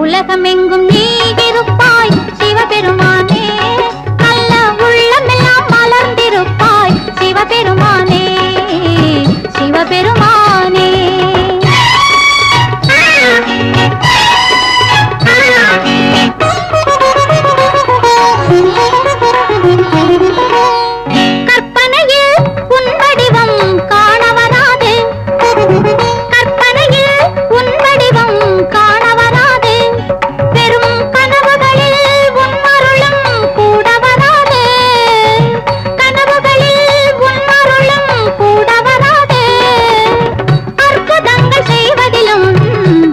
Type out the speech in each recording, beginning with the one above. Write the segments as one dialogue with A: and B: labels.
A: உலகமெங்கும் நீ இருப்பாய் சிவபெருமானே, நல்ல உள்ளமெல்லாம் மலர்ந்திருப்பாய் சிவபெருமானே, சிவபெருமானே. கற்பனையில் உன் வடிவம் காண வராது, கற்பனையில் உன் வடிவம் காண வராது, பெரும் கனவுகளில் உன் அருளும் கூட வராது, கனவுகளில் உன் அருளும் கூட வராது, அற்புதங்கள் செய்வதிலும்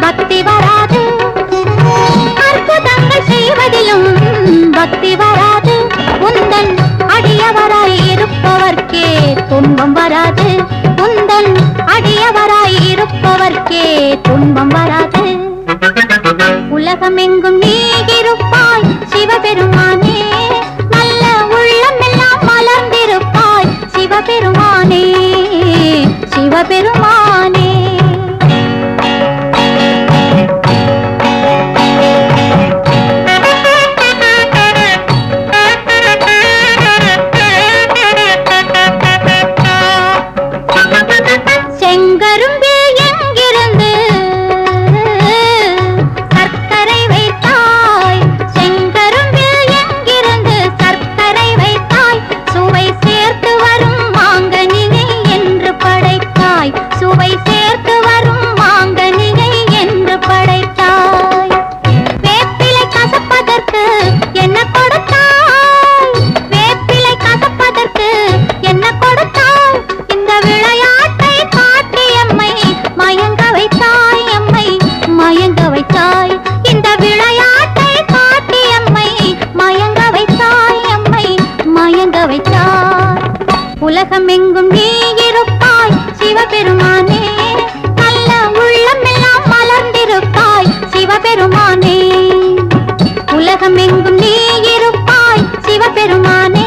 A: பக்தி வராது, அற்புதங்கள் செய்வதிலும் பக்தி வராது, உந்தன் அடியவராய் இருப்பவர்க்கே துன்பம் வராது, உந்தன் அடியவராய் இருப்பவர்க்கே துன்பம் வராது. உலகமெங்கும் நீ இருப்பாய் சிவபெருமானே, நல்ல உள்ளமெல்லாம் மலர்ந்திருப்பாய் சிவபெருமானே, சிவபெருமானே. செங்கரும்பே எங்கிருந்து சர்க்கரை வைத்தாய், செங்கரும்பே எங்கிருந்து சர்க்கரை வைத்தாய், சுவை சேர்த்து வரும் மாங்கனியை என்று படைத்தாய், சுவை சேர்த்து வரும் மாங்கனியை என்று படைத்தாய். வேப்பிலை கசப்பதற்கு என்ன கொடுத்தாய், வேப்பிலை கசப்பதற்கு என்ன கொடுத்தாய், இந்த விளையாட்டை காட்டி எம்மை மயங்க வைத்தாய், எம்மை மயங்க வைத்தாய், இந்த விளையாட்டை காட்டி எம்மை மயங்க வைத்தாய், எம்மை மயங்க வைத்தாய். உலகமெங்கும் நீ இருப்பாய் சிவபெருமானே, நல்ல உள்ளமெல்லாம் மலர்ந்திருப்பாய் சிவபெருமானே, உலகமெங்கும் நீ இருப்பாய் சிவபெருமானே.